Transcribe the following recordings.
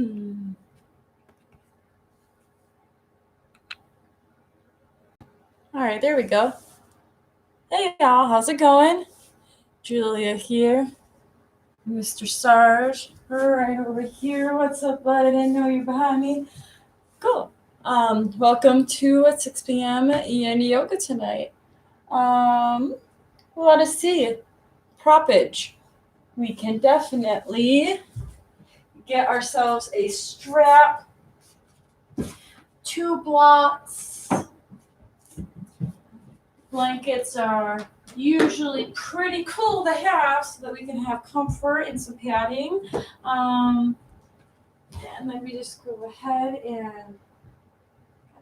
All right, there we go. Hey y'all, how's it going? Julia here. Mr. Sarge, right over here. What's up, bud? I didn't know you're behind me. Cool. Welcome to 6 p.m. Yin Yoga tonight. Let us see. Proppage. We can definitely get ourselves a strap, 2 blocks. Blankets are usually pretty cool to have so that we can have comfort and some padding. And let me just go ahead and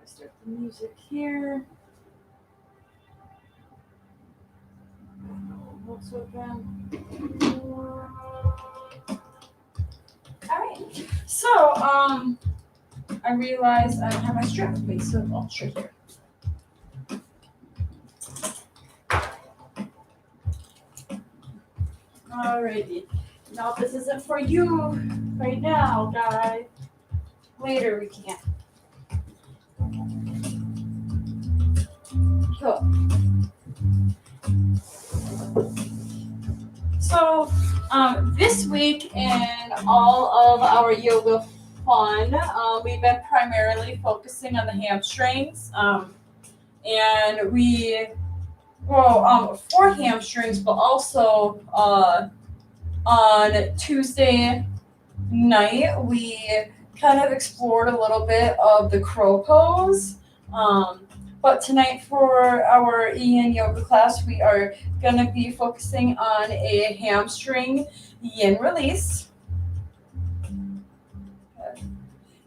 start the music here. Books open. All right. So I realized I don't have my strap with me, so I'll straight here. Alrighty. Now this isn't for you right now, guys. Later we can. Cool. So this week in all of our yoga fun, we've been primarily focusing on the hamstrings. And for hamstrings, but also on Tuesday night, we kind of explored a little bit of the crow pose. But tonight for our Yin Yoga class, we are going to be focusing on a hamstring yin release.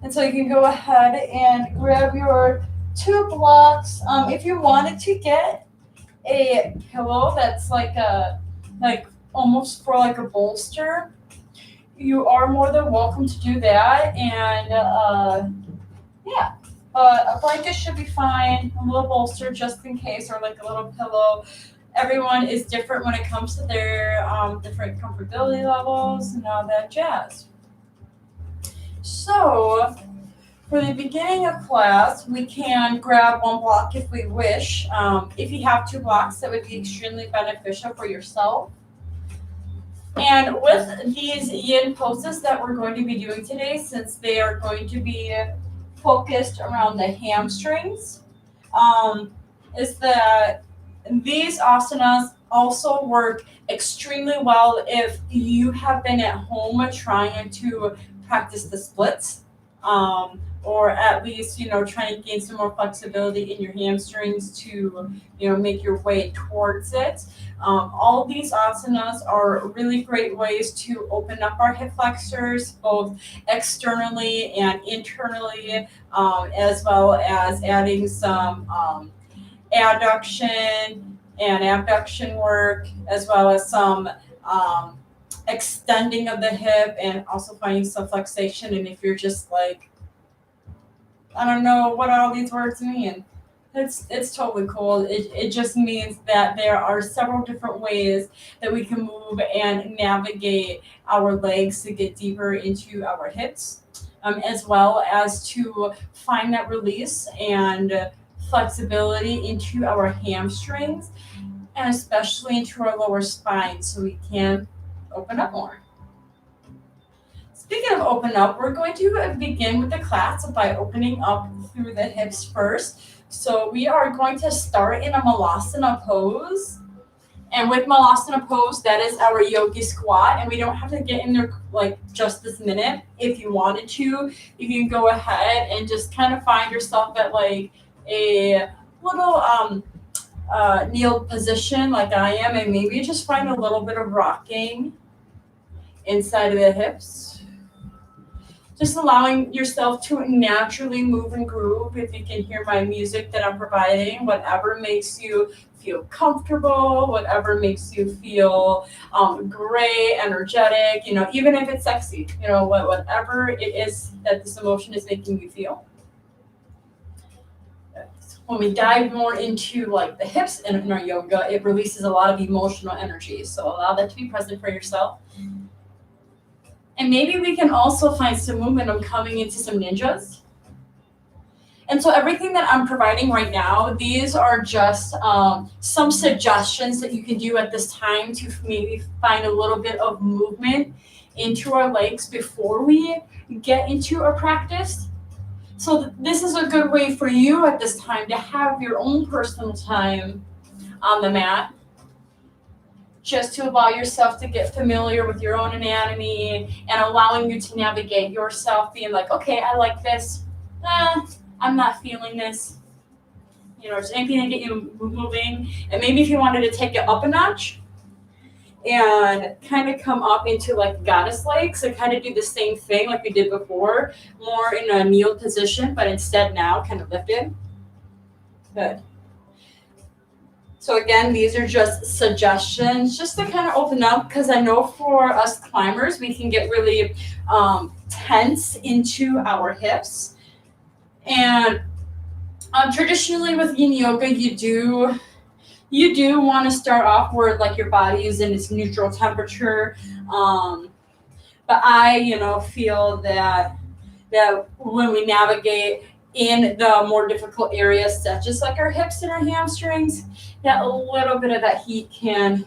And so you can go ahead and grab your 2 blocks. If you wanted to get a pillow that's like almost for like a bolster, you are more than welcome to do that. And a blanket should be fine, a little bolster just in case, or like a little pillow. Everyone is different when it comes to their different comfortability levels and all that jazz. So for the beginning of class, we can grab 1 block if we wish. If you have 2 blocks, that would be extremely beneficial for yourself. And with these yin poses that we're going to be doing today, since they are going to be focused around the hamstrings, is that these asanas also work extremely well if you have been at home trying to practice the splits, or at least, trying to gain some more flexibility in your hamstrings to, make your way towards it. All these asanas are really great ways to open up our hip flexors, both externally and internally, as well as adding some adduction and abduction work, as well as some extending of the hip, and also finding some flexation. And if you're just like, I don't know what all these words mean, it's totally cool. It just means that there are several different ways that we can move and navigate our legs to get deeper into our hips, as well as to find that release and flexibility into our hamstrings, and especially into our lower spine, so we can open up more. Speaking of open up, we're going to begin with the class by opening up through the hips first. So we are going to start in a malasana pose. And with malasana pose, that is our yogi squat. And we don't have to get in there like just this minute. If you wanted to, you can go ahead and just kind of find yourself at like a little kneeled position like I am. And maybe just find a little bit of rocking inside of the hips. Just allowing yourself to naturally move and groove. If you can hear my music that I'm providing, whatever makes you feel comfortable, whatever makes you feel great, energetic, even if it's sexy, whatever it is that this emotion is making you feel. When we dive more into like the hips in our yoga, it releases a lot of emotional energy. So allow that to be present for yourself. And maybe we can also find some momentum coming into some ninjas. And so everything that I'm providing right now, these are just some suggestions that you can do at this time to maybe find a little bit of movement into our legs before we get into our practice. So this is a good way for you at this time to have your own personal time on the mat, just to allow yourself to get familiar with your own anatomy and allowing you to navigate yourself, being like, okay, I like this. I'm not feeling this. Just anything to get you moving. And maybe if you wanted to take it up a notch and kind of come up into like goddess legs and kind of do the same thing like we did before, more in a kneel position, but instead now kind of lifted. Good. So again, these are just suggestions just to kind of open up, because I know for us climbers, we can get really tense into our hips. And traditionally with Yin Yoga, you do want to start off where like your body is in its neutral temperature. But I, feel that when we navigate in the more difficult areas, such as like our hips and our hamstrings, that a little bit of that heat can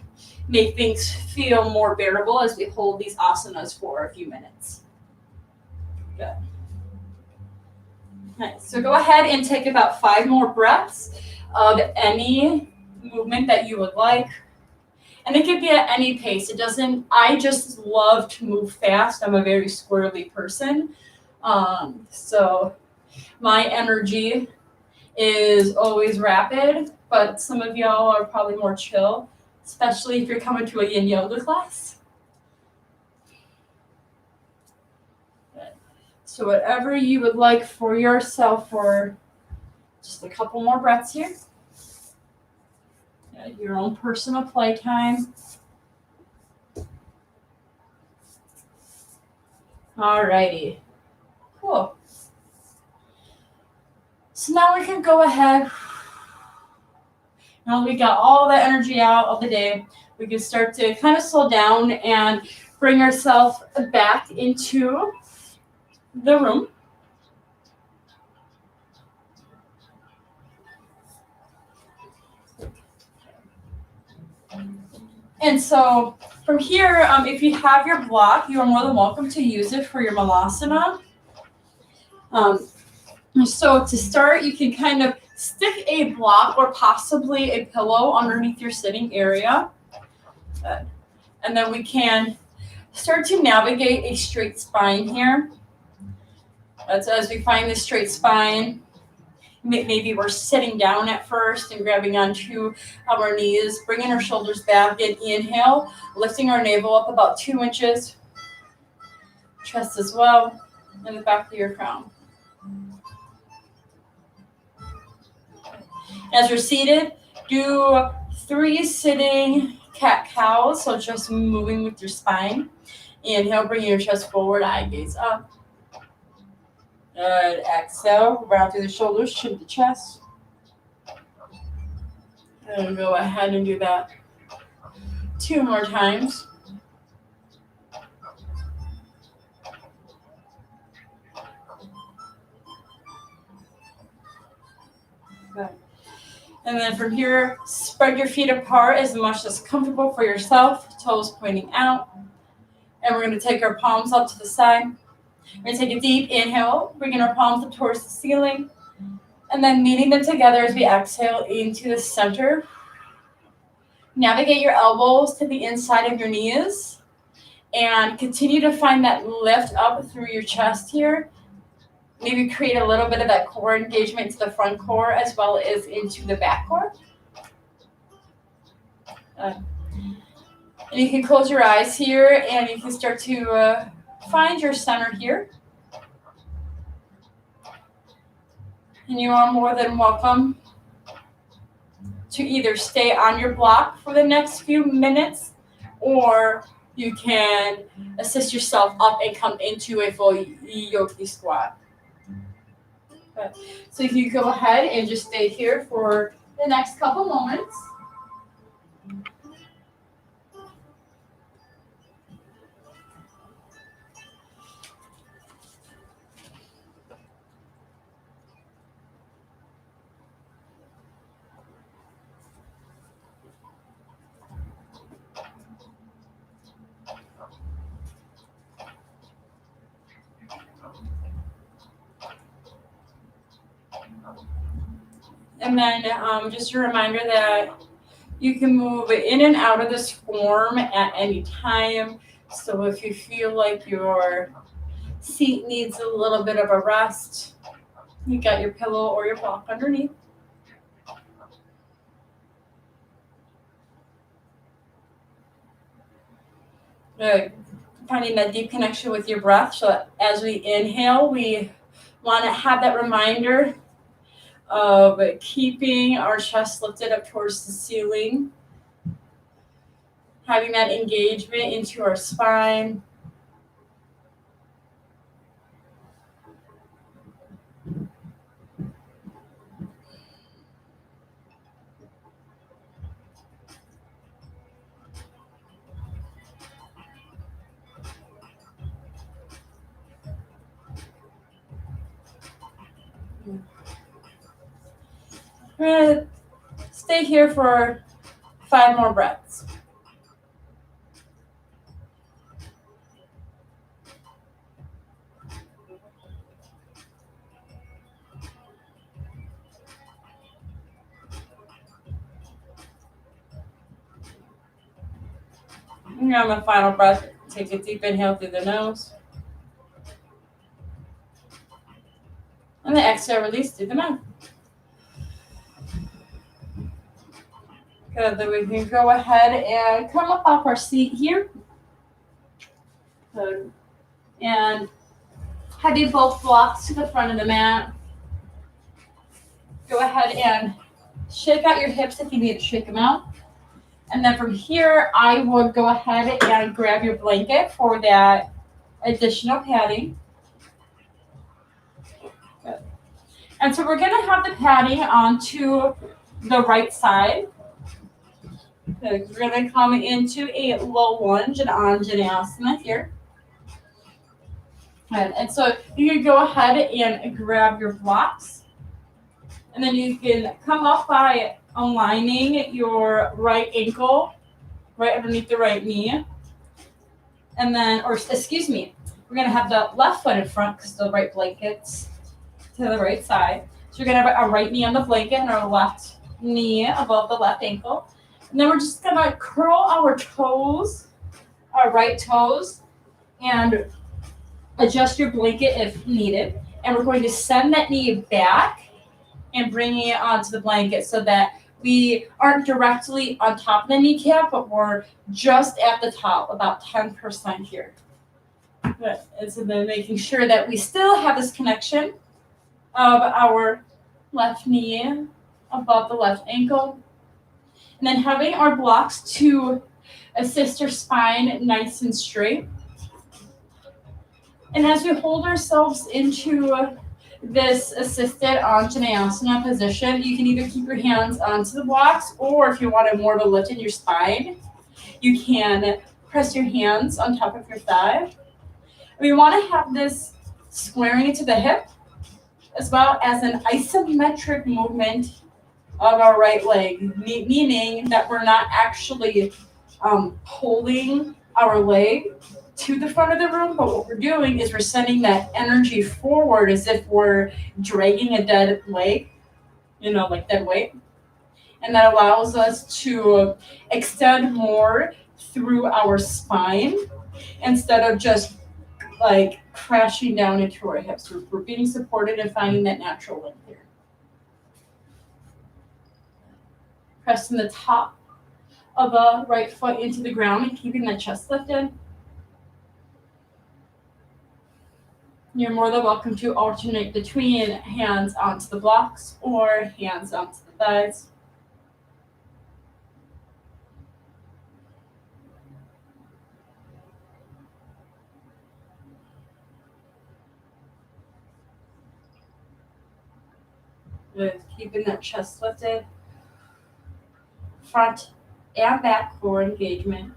make things feel more bearable as we hold these asanas for a few minutes. Good. Nice. So go ahead and take about 5 more breaths of any movement that you would like. And it could be at any pace. I just love to move fast. I'm a very squirrely person. So my energy is always rapid, but some of y'all are probably more chill, especially if you're coming to a Yin Yoga class. So whatever you would like for yourself, for just a couple more breaths here. Your own personal playtime. Alrighty. Cool. So now we can go ahead. Now we got all the energy out of the day, we can start to kind of slow down and bring ourselves back into the room. And so from here, if you have your block, you are more than welcome to use it for your malasana. So to start, you can kind of stick a block or possibly a pillow underneath your sitting area. And then we can start to navigate a straight spine here. So as we find this straight spine, maybe we're sitting down at first and grabbing onto our knees, bringing our shoulders back, and inhale, lifting our navel up about 2 inches, chest as well, and the back of your crown. As you're seated, do 3 sitting cat-cows, so just moving with your spine. Inhale, bring your chest forward, eye gaze up. Good. Exhale, round through the shoulders, chin to chest. And go ahead and do that 2 more times. Good. And then from here, spread your feet apart as much as comfortable for yourself, toes pointing out. And we're going to take our palms up to the side. We're going to take a deep inhale, bringing our palms up towards the ceiling, and then meeting them together as we exhale into the center. Navigate your elbows to the inside of your knees, and continue to find that lift up through your chest here. Maybe create a little bit of that core engagement to the front core as well as into the back core. And you can close your eyes here, and you can start to find your center here. And you are more than welcome to either stay on your block for the next few minutes, or you can assist yourself up and come into a full yogi squat. Okay. So if you go ahead and just stay here for the next couple moments. And then just a reminder that you can move in and out of this form at any time. So if you feel like your seat needs a little bit of a rest, you got your pillow or your block underneath. Good. Finding that deep connection with your breath. So as we inhale, we want to have that reminder of keeping our chest lifted up towards the ceiling, having that engagement into our spine. We're going to stay here for 5 more breaths. And on the final breath, take a deep inhale through the nose. And the exhale, release through the mouth. Good, then we can go ahead and come up off our seat here. Good. And have you both blocks to the front of the mat. Go ahead and shake out your hips if you need to shake them out. And then from here, I would go ahead and grab your blanket for that additional padding. Good. And so we're going to have the padding onto the right side. Good. We're going to come into a low lunge and Anjaneyasana here. Good. And so you can go ahead and grab your blocks. And then you can come up by aligning your right ankle right underneath the right knee. And then, or excuse me, we're going to have the left foot in front because the right blanket's to the right side. So you're going to have our right knee on the blanket and our left knee above the left ankle. And then we're just going to curl our toes, our right toes, and adjust your blanket if needed. And we're going to send that knee back and bringing it onto the blanket so that we aren't directly on top of the kneecap, but we're just at the top, about 10% here. Good. And so then making sure that we still have this connection of our left knee above the left ankle. And then having our blocks to assist our spine nice and straight. And as we hold ourselves into this assisted Anjaneyasana position, you can either keep your hands onto the blocks, or if you wanted more of a lift in your spine, you can press your hands on top of your thigh. We want to have this squaring into the hip, as well as an isometric movement of our right leg, meaning that we're not actually pulling our leg to the front of the room, but what we're doing is we're sending that energy forward as if we're dragging a dead leg, like dead weight. And that allows us to extend more through our spine instead of just like crashing down into our hips. We're being supported and finding that natural length here. Pressing the top of the right foot into the ground and keeping the chest lifted. You're more than welcome to alternate between hands onto the blocks or hands onto the thighs. With keeping that chest lifted, front and back for engagement.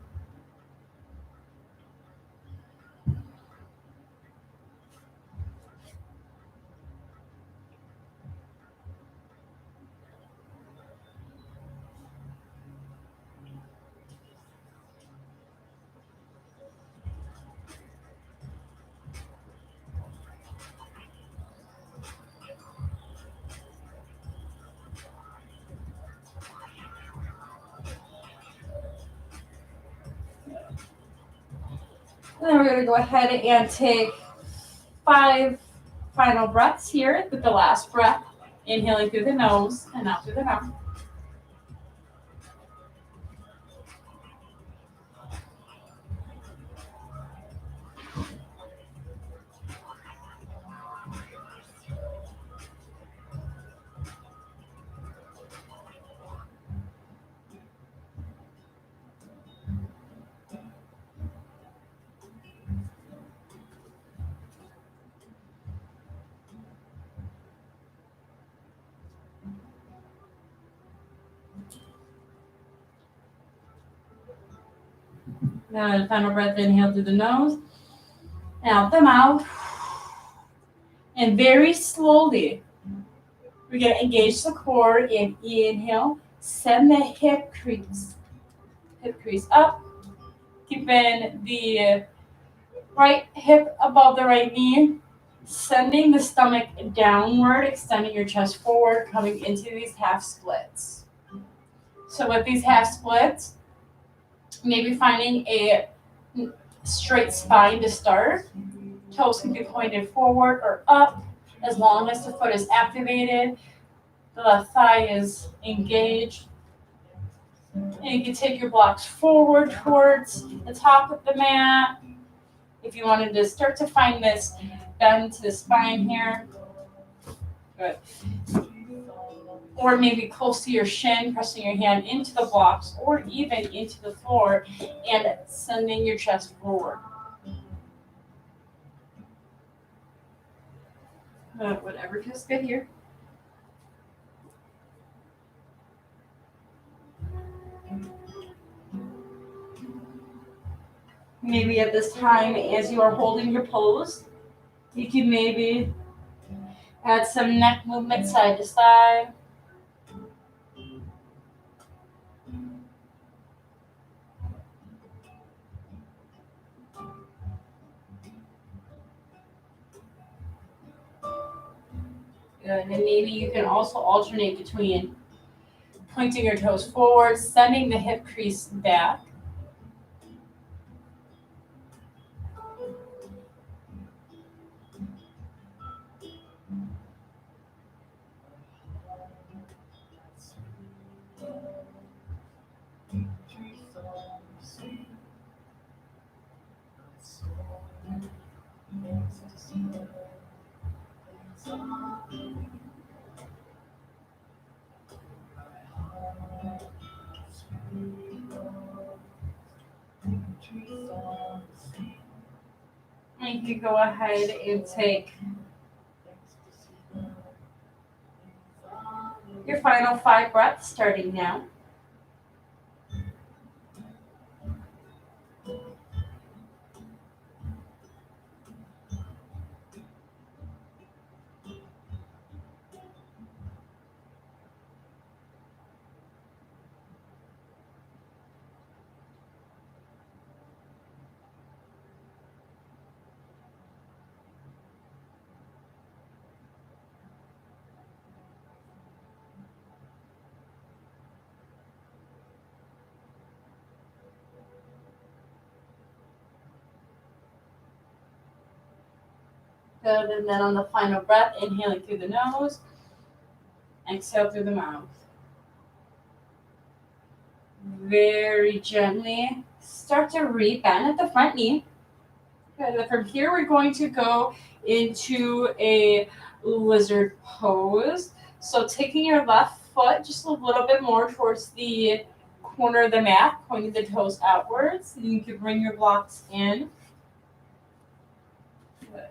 And then we're going to go ahead and take 5 final breaths here with the last breath. Inhaling through the nose and out through the mouth. Now, final breath, inhale through the nose and out the mouth. And very slowly, we're going to engage the core and inhale. Send the hip crease up. Keeping the right hip above the right knee. Sending the stomach downward, extending your chest forward, coming into these half splits. So with these half splits, maybe finding a straight spine to start. Toes can be pointed forward or up as long as the foot is activated. The left thigh is engaged. And you can take your blocks forward towards the top of the mat. If you wanted to start to find this bend to the spine here. Good. Or maybe close to your shin, pressing your hand into the blocks or even into the floor and sending your chest forward. Whatever feels good here. Maybe at this time, as you are holding your pose, you can maybe add some neck movement side to side. Good. And maybe you can also alternate between pointing your toes forward, sending the hip crease back. And you can go ahead and take your final 5 breaths starting now. Good. And then on the final breath, inhaling through the nose, exhale through the mouth. Very gently start to re-bend at the front knee. Good. And from here, we're going to go into a lizard pose. So taking your left foot just a little bit more towards the corner of the mat, pointing the toes outwards. And you can bring your blocks in. Good.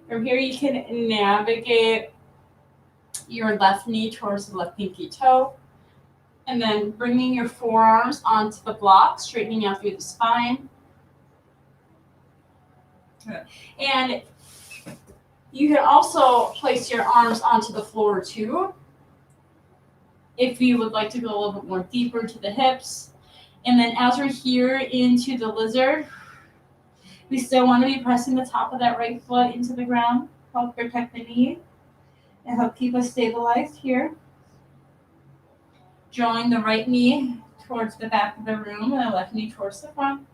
From here, you can navigate your left knee towards the left pinky toe. And then bringing your forearms onto the block, straightening out through the spine. Good. And you can also place your arms onto the floor too, if you would like to go a little bit more deeper into the hips. And then as we're here into the lizard, we still want to be pressing the top of that right foot into the ground, help protect the knee, and help keep us stabilized here. Drawing the right knee towards the back of the room and the left knee towards the front.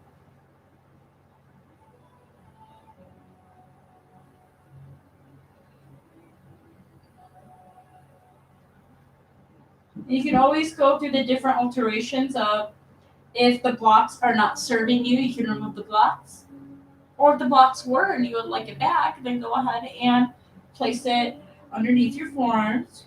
You can always go through the different alterations of if the blocks are not serving you, you can remove the blocks. Or if the blocks were and you would like it back, then go ahead and place it underneath your forearms.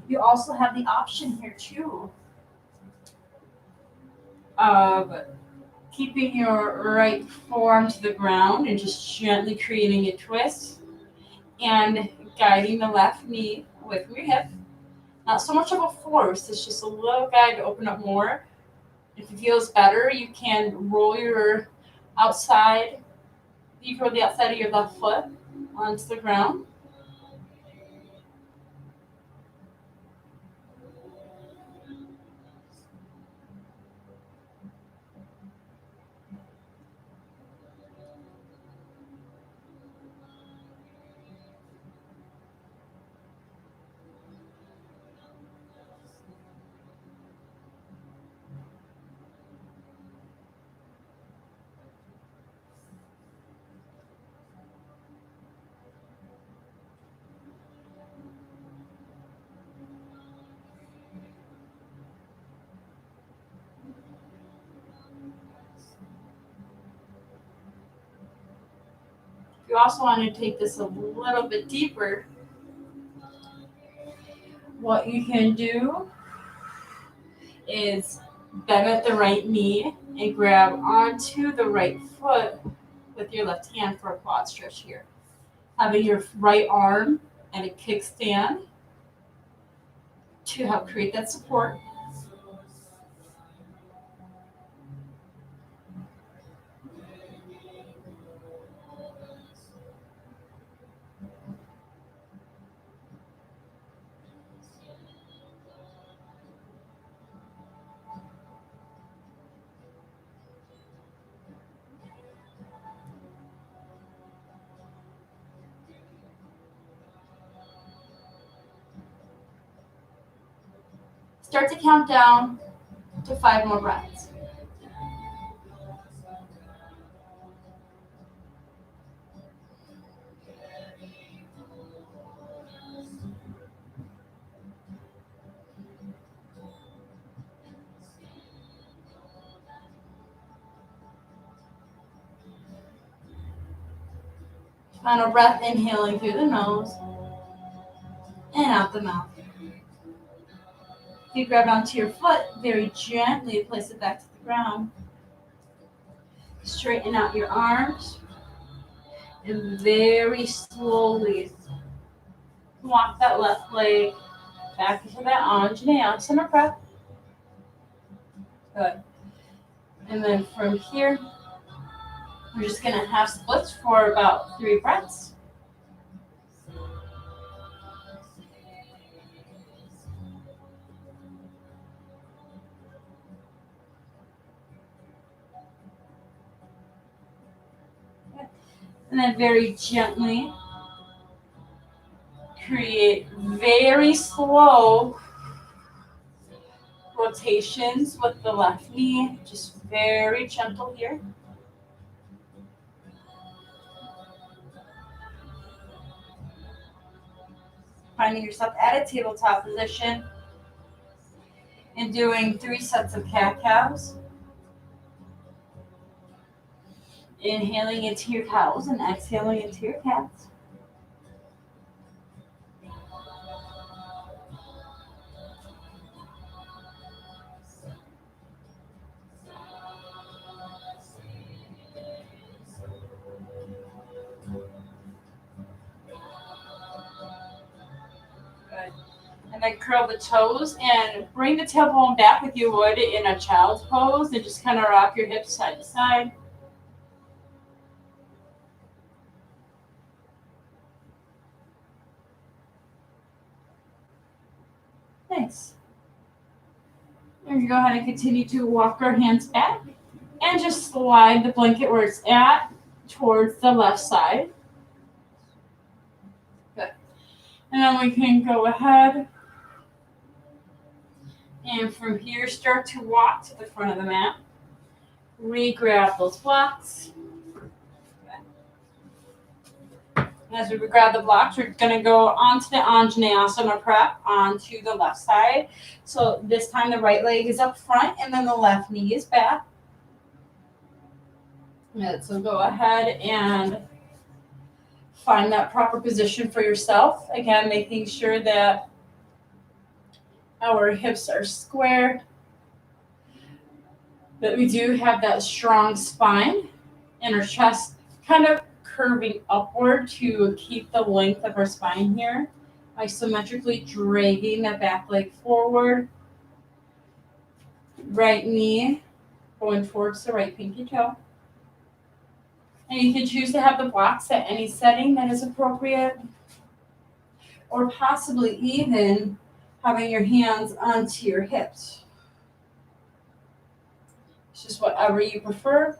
You also have the option here too of keeping your right forearm to the ground and just gently creating a twist and guiding the left knee away from your hip. Not so much of a force, it's just a little guide to open up more. If it feels better, you can roll your outside, you can roll the outside of your left foot onto the ground. If you also want to take this a little bit deeper, what you can do is bend at the right knee and grab onto the right foot with your left hand for a quad stretch here. Having your right arm and a kickstand to help create that support. Start to count down to 5 more breaths. Final breath, inhaling through the nose and out the mouth. If you grab onto your foot, very gently place it back to the ground. Straighten out your arms and very slowly walk that left leg back into that Anjaneyasana breath. Good. And then from here, we're just going to have splits for about 3 breaths. And then very gently create very slow rotations with the left knee. Just very gentle here. Finding yourself at a tabletop position and doing 3 sets of cat-cows. Inhaling into your cows and exhaling into your cats. Good. And then curl the toes and bring the tailbone back like you would in a child's pose and just kind of rock your hips side to side. Nice. And we go ahead and continue to walk our hands back and just slide the blanket where it's at towards the left side. Good. And then we can go ahead and from here start to walk to the front of the mat. Re-grab those blocks. As we grab the blocks, we're going to go onto the Anjaneyasana prep onto the left side. So this time the right leg is up front and then the left knee is back. Good. So go ahead and find that proper position for yourself. Again, making sure that our hips are square, that we do have that strong spine and our chest kind of curving upward to keep the length of our spine here. Isometrically dragging the back leg forward. Right knee going towards the right pinky toe. And you can choose to have the blocks at any setting that is appropriate. Or possibly even having your hands onto your hips. It's just whatever you prefer.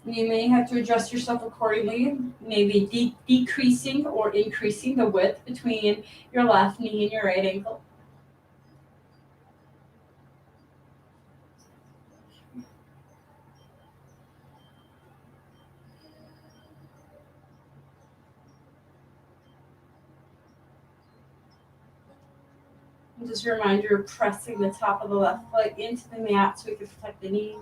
You may have to adjust yourself accordingly, maybe decreasing or increasing the width between your left knee and your right ankle. And just a reminder, pressing the top of the left leg into the mat so we can protect the knees.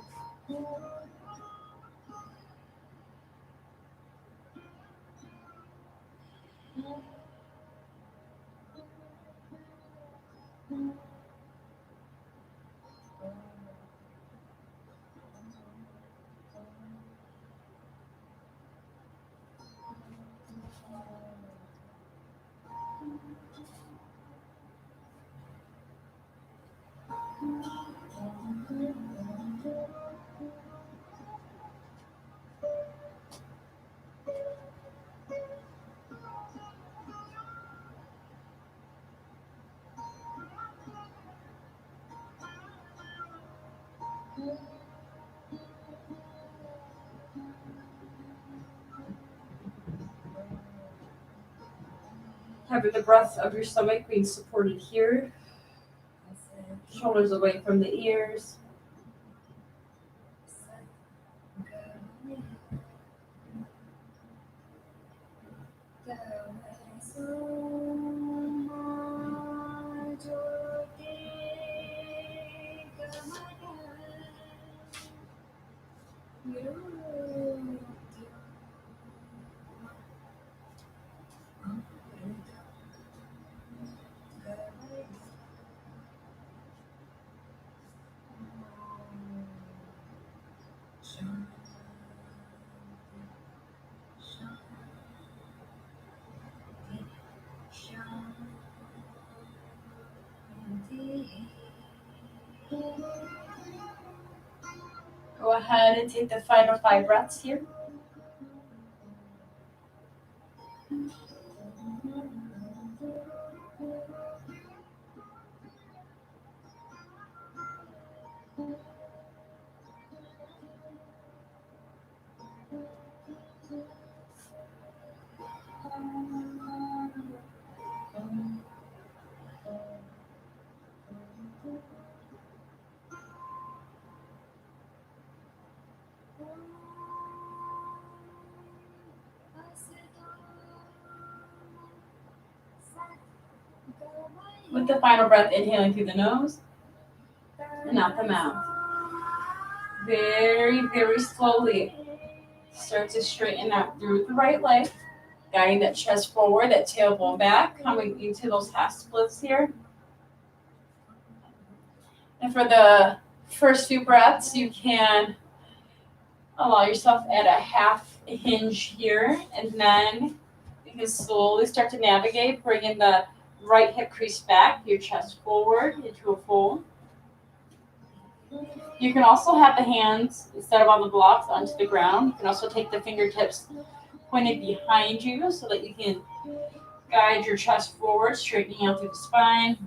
Having the breath of your stomach being supported here. Shoulders away from the ears. Go ahead and take the final 5 breaths here. With the final breath, inhaling through the nose and out the mouth. Very, very slowly start to straighten out through the right leg, guiding that chest forward, that tailbone back, coming into those half splits here. And for the first few breaths, you can allow yourself at a half hinge here, and then you can slowly start to navigate, bringing the right hip crease back, your chest forward into a fold. You can also have the hands, instead of on the blocks, onto the ground. You can also take the fingertips pointed behind you so that you can Guide your chest forward, straightening out through the spine.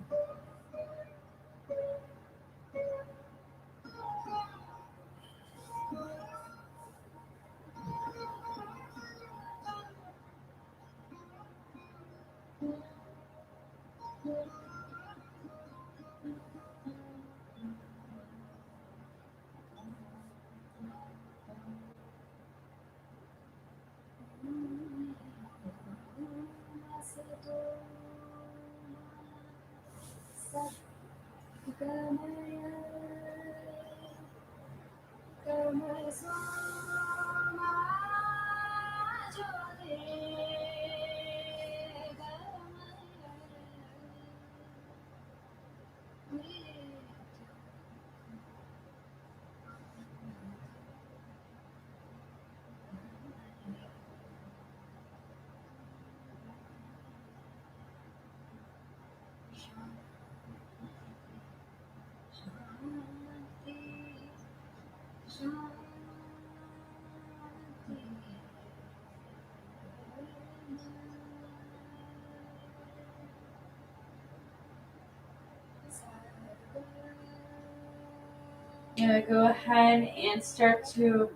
Go ahead and start to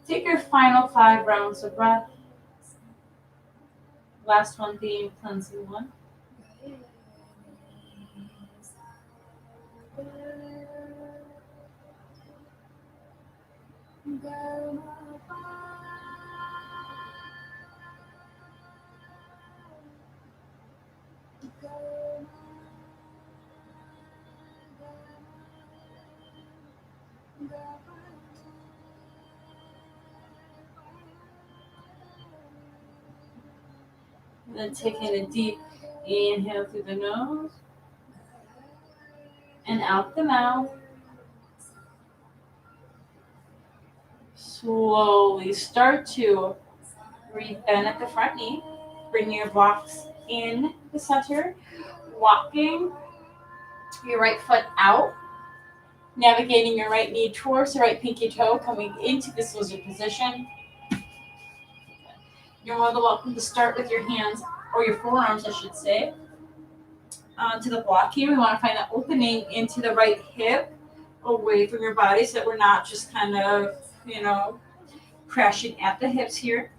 take your final 5 rounds of breath. Last one being cleansing one. And then taking a deep inhale through the nose and out the mouth. Slowly start to bend at the front knee. Bring your blocks in the center. Walking your right foot out. Navigating your right knee towards the right pinky toe. Coming into this lizard position. You're more than welcome to start with your hands, or your forearms, I should say, onto the block here. We want to find that opening into the right hip, away from your body, so that we're not just kind of, crashing at the hips here.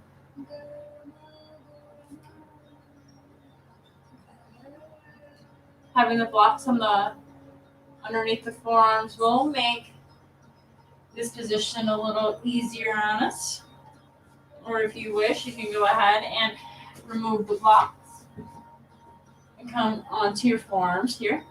Having the blocks on the underneath the forearms will make this position a little easier on us. Or if you wish, you can go ahead and remove the blocks and come onto your forearms here.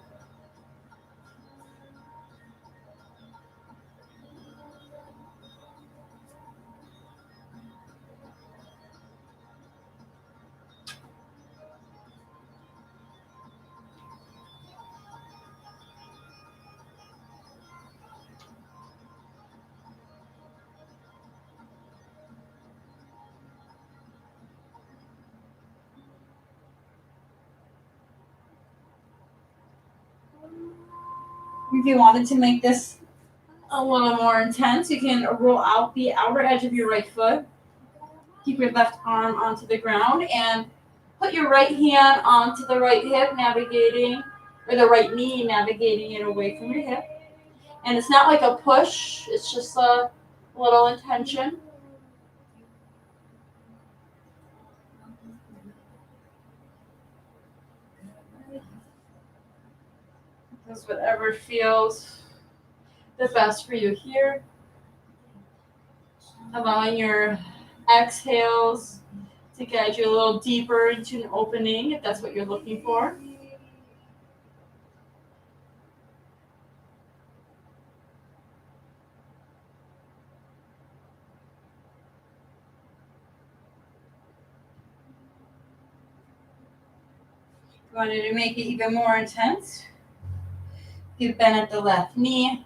If you wanted to make this a little more intense, you can roll out the outer edge of your right foot. Keep your left arm onto the ground and put your right hand onto the right hip, navigating, or the right knee, navigating it away from your hip. And it's not like a push, it's just a little intention. Just whatever feels the best for you here. Allowing your exhales to guide you a little deeper into an opening, if that's what you're looking for. If you wanted to make it even more intense, you bend at the left knee.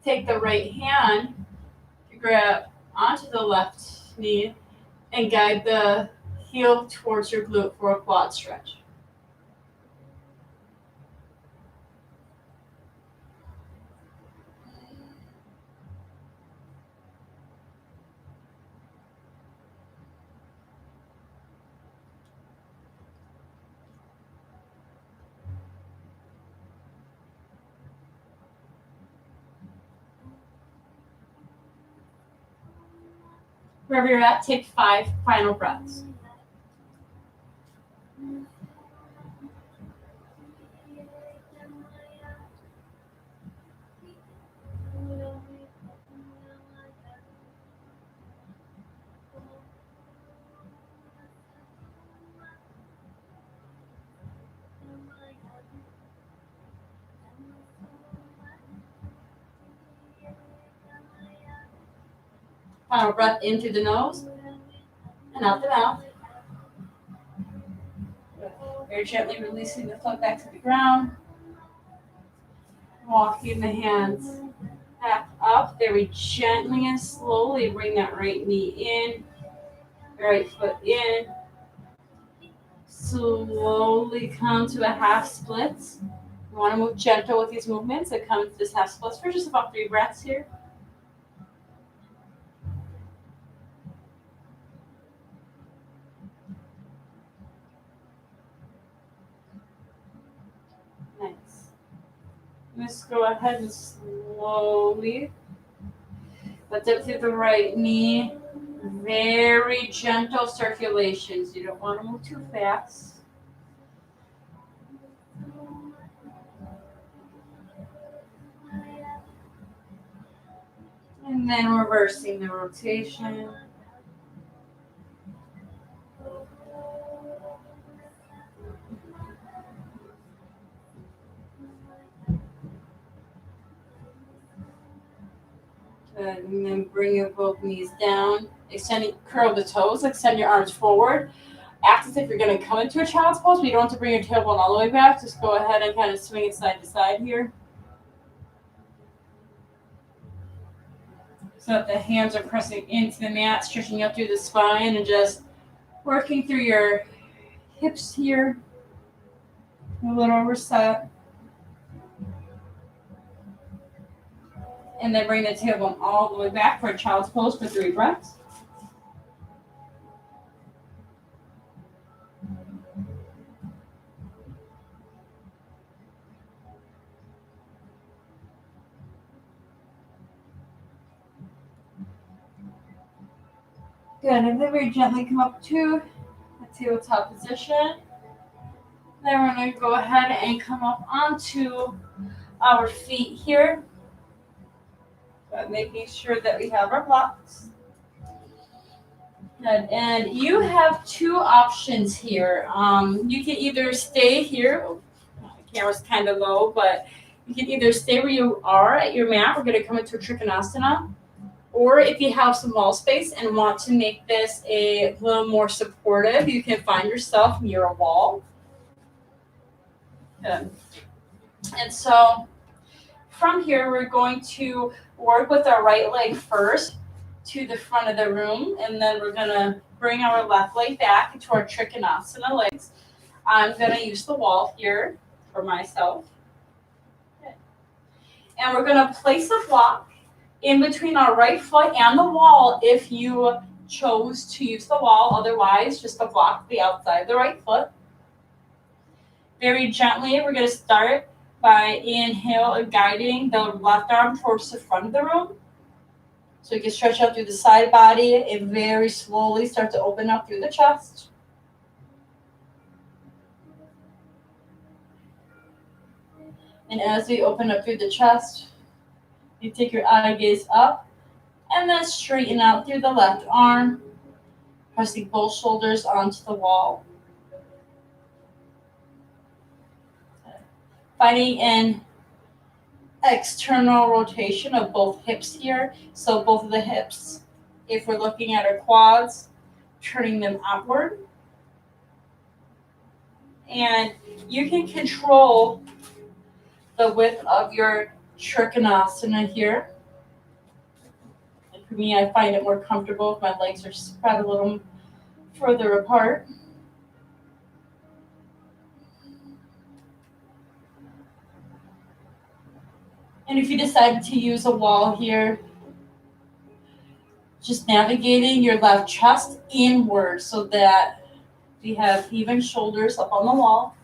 Take the right hand, grab onto the left knee, and guide the heel towards your glute for a quad stretch. Wherever you're at, take 5 final breaths. Final breath in through the nose and out the mouth. Very gently releasing the foot back to the ground. Walking the hands back up. Very gently and slowly bring that right knee in. Right foot in. Slowly come to a half split. You want to move gentle with these movements and come to this half split for just about 3 breaths here. Nice. Let's go ahead and slowly lift up through the right knee. Very gentle circulations. You don't want to move too fast. And then reversing the rotation. Good. And then bring your both knees down. Curl the toes. Extend your arms forward. Act as if you're going to come into a child's pose, but you don't have to bring your tailbone all the way back. Just go ahead and kind of swing it side to side here. So that the hands are pressing into the mat, stretching up through the spine, and just working through your hips here. A little reset. And then bring the tailbone all the way back for a child's pose for 3 breaths. Good, and then very gently come up to a tabletop position. Then we're going to go ahead and come up onto our feet here. But making sure that we have our blocks. Good, and you have 2 options here. You can either stay here. The camera's kind of low, but you can either stay where you are at your mat. We're going to come into a Trikonasana. Or if you have some wall space and want to make this a little more supportive, you can find yourself near a wall. Good. And so from here, we're going to work with our right leg first to the front of the room, and then we're going to bring our left leg back into our Trikonasana legs. I'm going to use the wall here for myself. Okay. And we're going to place a block in between our right foot and the wall if you chose to use the wall. Otherwise, just a block the outside of the right foot. Very gently, we're going to start by guiding the left arm towards the front of the room. So you can stretch out through the side body and very slowly start to open up through the chest. And as we open up through the chest, you take your eye gaze up and then straighten out through the left arm, pressing both shoulders onto the wall. Finding an external rotation of both hips here. So both of the hips, if we're looking at our quads, turning them outward. And you can control the width of your Trikonasana here. And for me, I find it more comfortable if my legs are spread a little further apart. And if you decided to use a wall here, just navigating your left chest inward so that we have even shoulders up on the wall.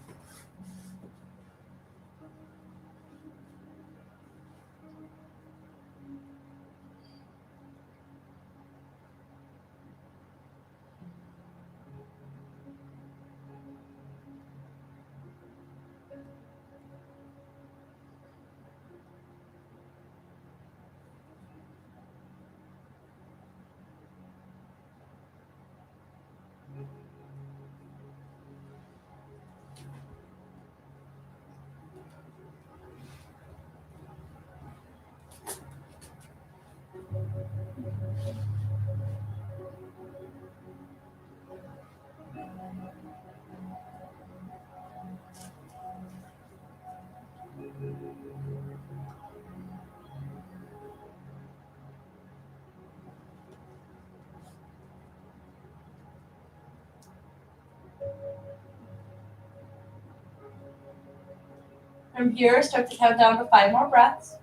From here, start to count down to 5 more breaths.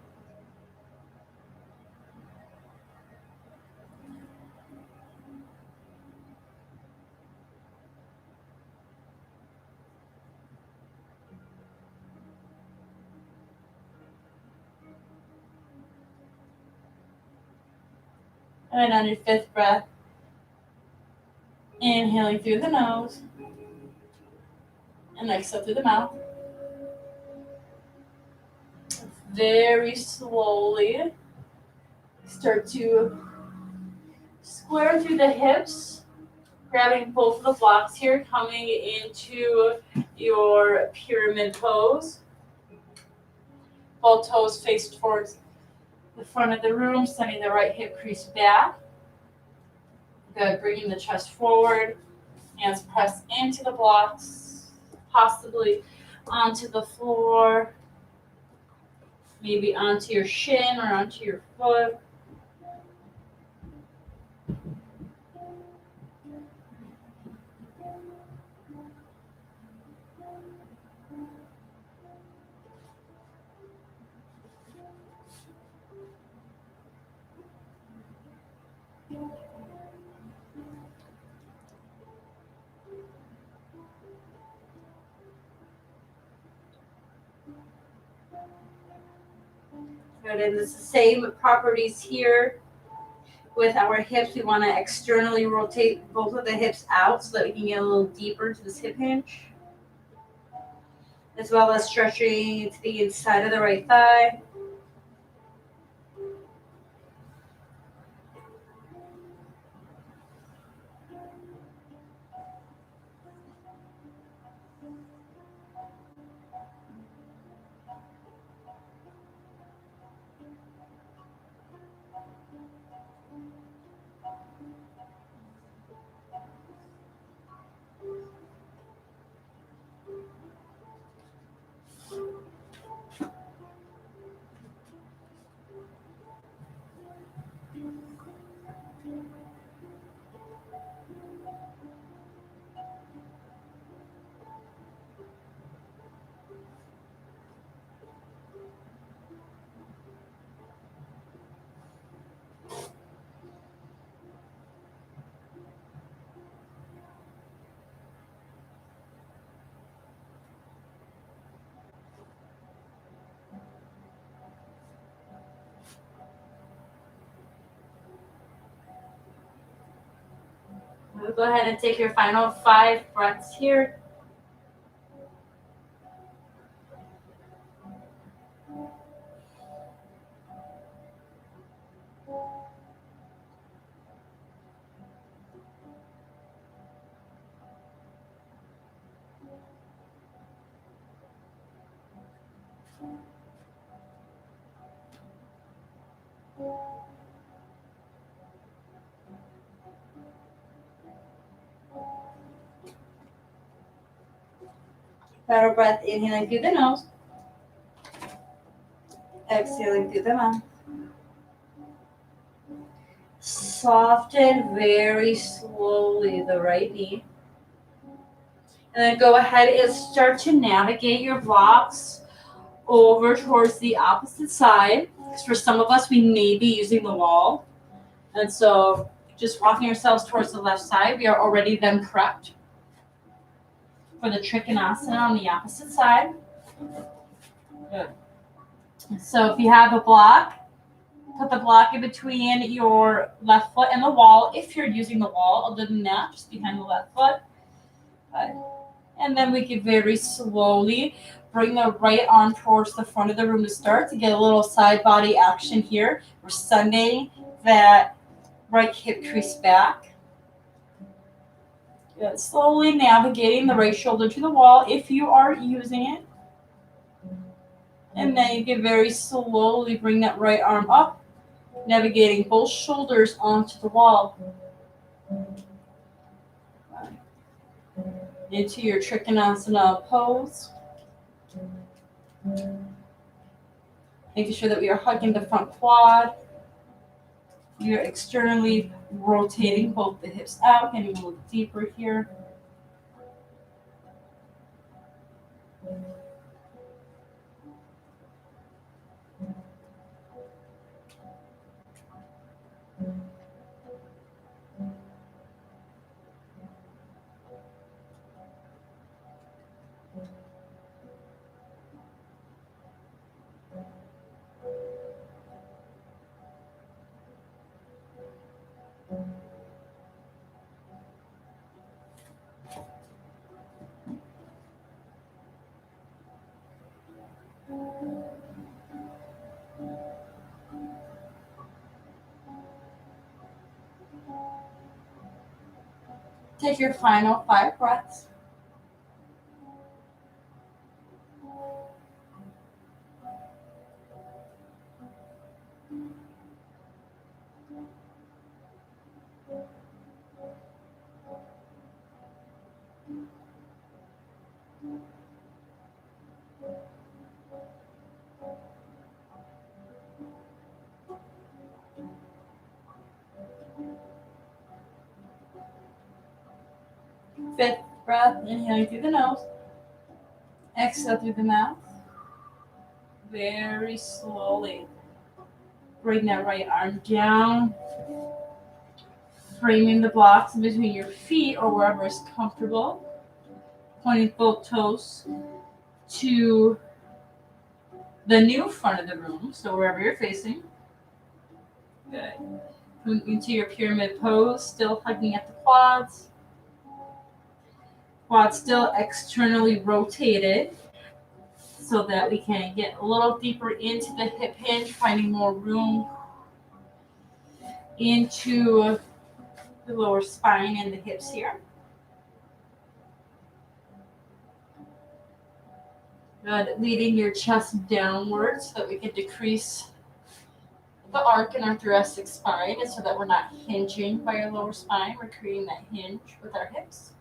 And on your 5th breath, inhaling through the nose and exhale through the mouth. Very slowly start to square through the hips, grabbing both of the blocks here, coming into your pyramid pose. Both toes face towards the front of the room, sending the right hip crease back. Good, bringing the chest forward, hands press into the blocks, possibly onto the floor, maybe onto your shin or onto your foot. Good, and it's the same properties here with our hips. We want to externally rotate both of the hips out so that we can get a little deeper into this hip hinge, as well as stretching to the inside of the right thigh. We'll go ahead and take your final 5 breaths here. Final breath, inhaling through the nose, exhaling through the mouth. Soften very slowly the right knee. And then go ahead and start to navigate your blocks over towards the opposite side. Because for some of us, we may be using the wall. And so just walking ourselves towards the left side, we are already then prepped for the Trikonasana on the opposite side. Good. So if you have a block, put the block in between your left foot and the wall. If you're using the wall, other than that, just behind the left foot. Good. And then we can very slowly bring the right arm towards the front of the room to start to get a little side body action here. We're sending that right hip crease back. Good. Slowly navigating the right shoulder to the wall if you are using it. And then you can very slowly bring that right arm up, navigating both shoulders onto the wall. Into your Trikonasana pose. Making sure that we are hugging the front quad. You're externally rotating both the hips out, getting a little deeper here. Take your final 5 breaths. Fifth breath, inhaling through the nose. Exhale through the mouth. Very slowly. Bring that right arm down. Framing the blocks in between your feet or wherever is comfortable. Pointing both toes to the new front of the room, so wherever you're facing. Good. Move into your pyramid pose, still hugging at the quads. Quads still externally rotated so that we can get a little deeper into the hip hinge, finding more room into the lower spine and the hips here. Good. Leading your chest downward so that we can decrease the arc in our thoracic spine, and so that we're not hinging by our lower spine. We're creating that hinge with our hips.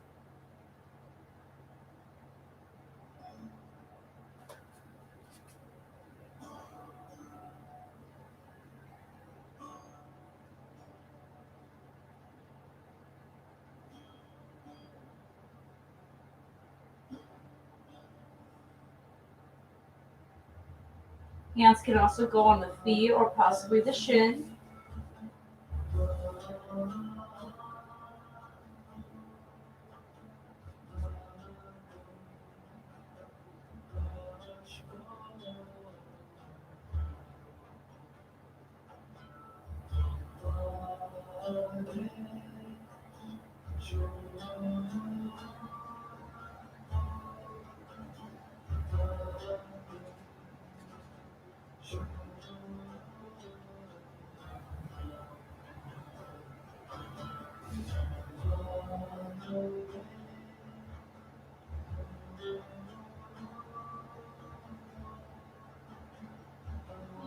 Hands can also go on the feet or possibly the shin.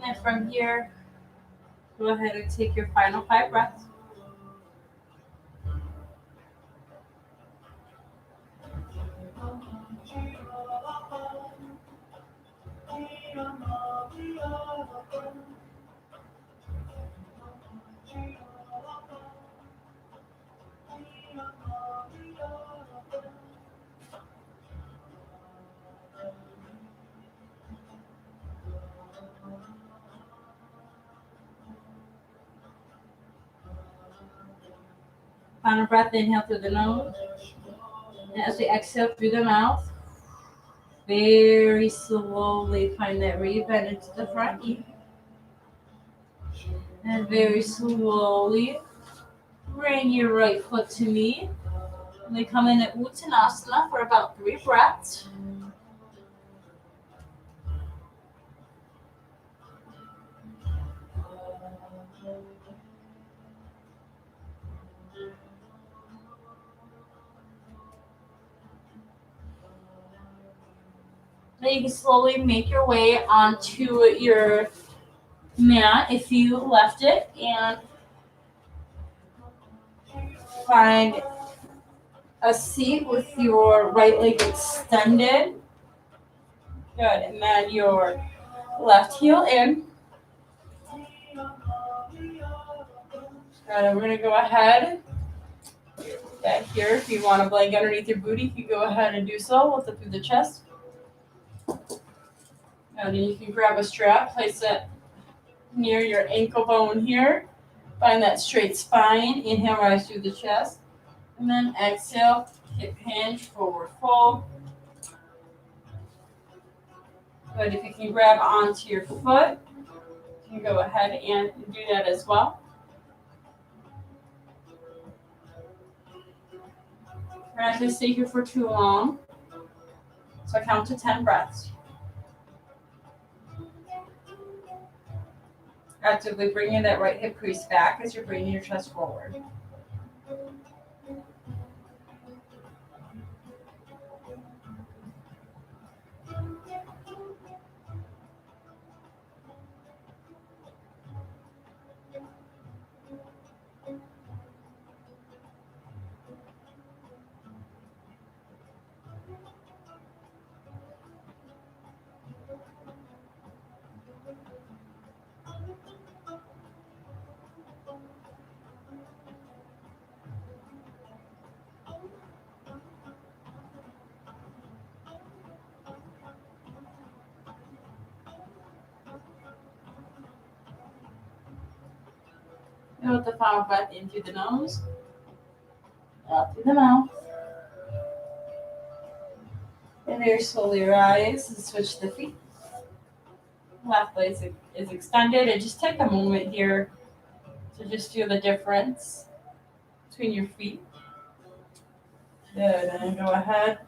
And then from here, go ahead and take your final 5 breaths. Final breath, inhale through the nose. And as we exhale through the mouth, very slowly find that where you bend into the front knee. And very slowly bring your right foot to knee. And then come in at Uttanasana for about 3 breaths. Then you can slowly make your way onto your mat if you left it, and find a seat with your right leg extended. Good, and then your left heel in. Good, and we're gonna go ahead. Back here, if you want a blanket underneath your booty, you can go ahead and do so. Lift up through the chest. And then you can grab a strap, place it near your ankle bone here. Find that straight spine. Inhale, rise through the chest. And then exhale, hip hinge, forward fold. Good. If you can grab onto your foot, you can go ahead and do that as well. We're not going to stay here for too long. So I count to 10 breaths. Actively bringing that right hip crease back as you're bringing your chest forward. go with the final breath in through the nose, out through the mouth. And very slowly rise and switch the feet. Left leg is extended. And just take a moment here to just feel the difference between your feet. Good. And then go ahead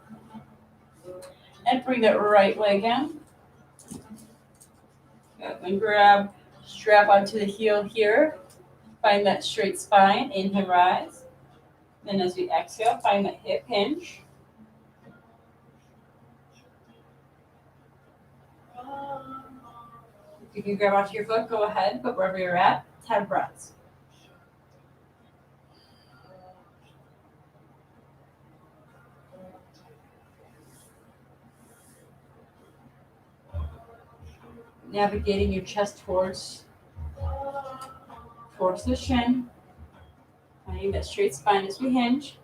and bring that right leg in. Good. And grab, strap onto the heel here. Find that straight spine. Inhale, rise. Then as we exhale, find that hip hinge. If you can grab onto your foot, go ahead. But wherever you're at, 10 breaths. Navigating your chest towards the shin. Finding that straight spine as we hinge.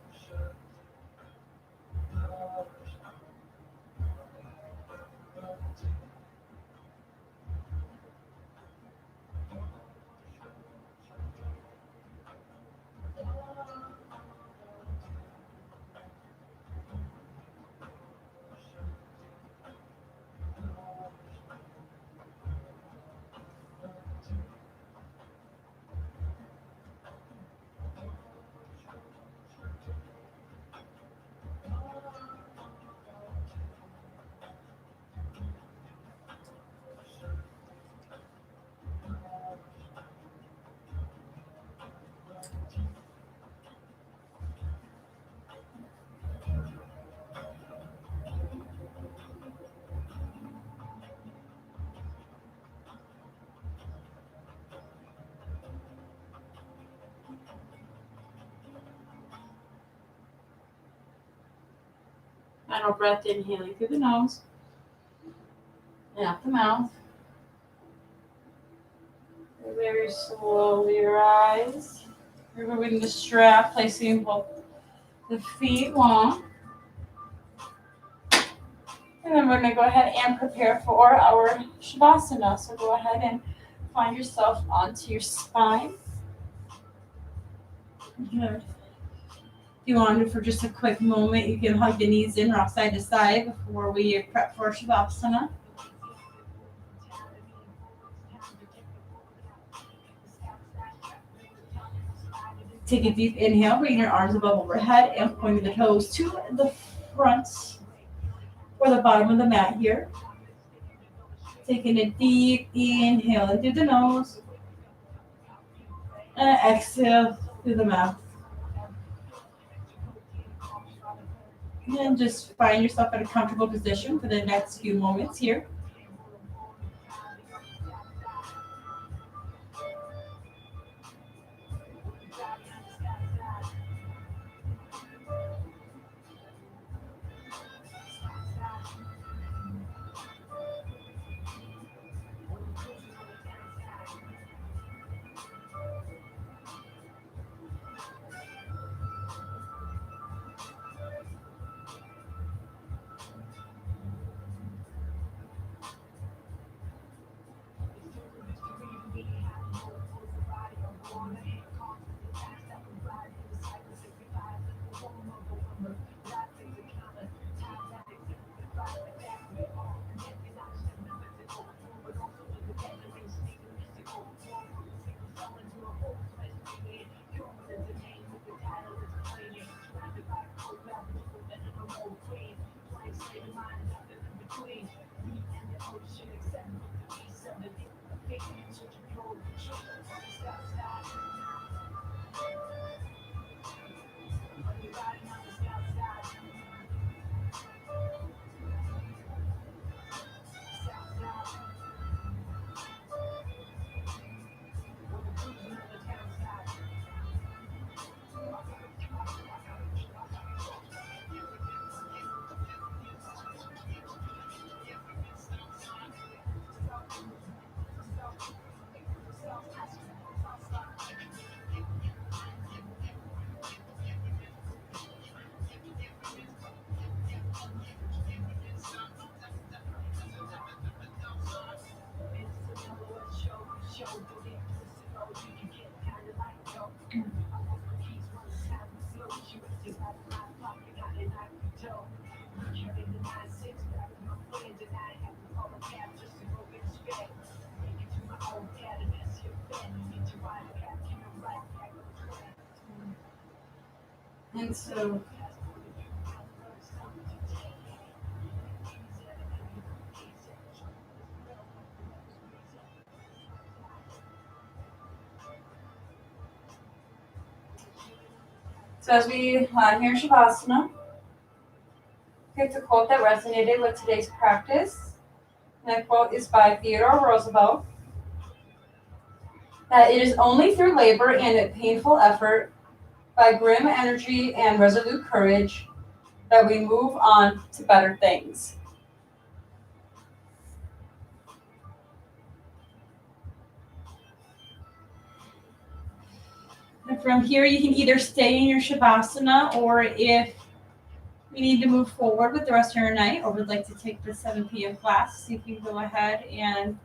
Final breath, inhaling through the nose and out the mouth. Very slowly rise. Removing the strap, placing both the feet long. And then we're going to go ahead and prepare for our Shavasana. So go ahead and find yourself onto your spine. Good. If you want to, for just a quick moment, you can hug the knees in, rock side to side before we prep for Shavasana. Take a deep inhale, bring your arms above overhead and pointing the toes to the front or the bottom of the mat here. Taking a deep inhale in through the nose and exhale through the mouth. And just find yourself in a comfortable position for the next few moments here. And so as we here in Shavasana, picked a quote that resonated with today's practice. And that quote is by Theodore Roosevelt. That it is only through labor and painful effort, by grim energy and resolute courage, that we move on to better things. And from here, you can either stay in your Shavasana, or if you need to move forward with the rest of your night, or would like to take the 7 p.m. class, you can go ahead and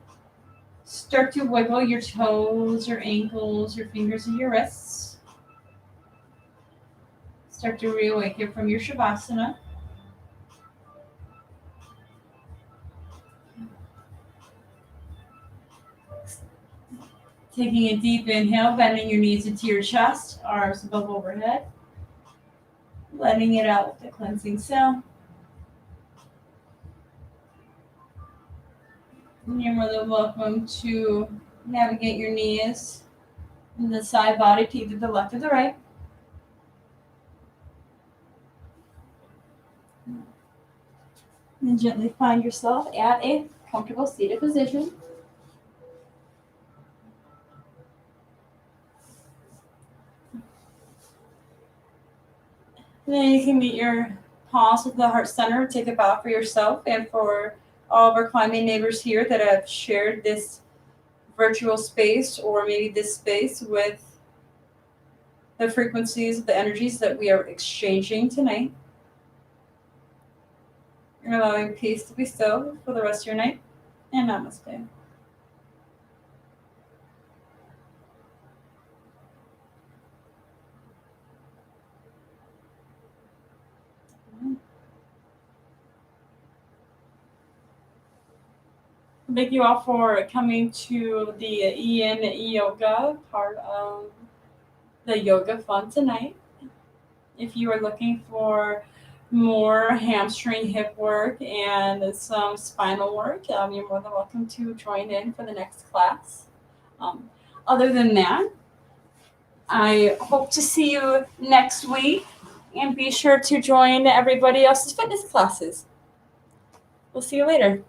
start to wiggle your toes, your ankles, your fingers, and your wrists. Start to reawaken from your Shavasana. Taking a deep inhale, bending your knees into your chest, arms above overhead. Letting it out with a cleansing sound. And you're more than welcome to navigate your knees and the side body to either the left or the right. And gently find yourself at a comfortable seated position. And then you can meet your palms with the heart center. Take a bow for yourself and for all of our climbing neighbors here that have shared this virtual space, or maybe this space, with the frequencies, the energies that we are exchanging tonight. You're allowing peace to be still for the rest of your night. And namaste. Thank you all for coming to the Yin Yoga part of the yoga fun tonight. If you are looking for more hamstring hip work and some spinal work, you're more than welcome to join in for the next class. Other than that, I hope to see you next week, and be sure to join everybody else's fitness classes. We'll see you later.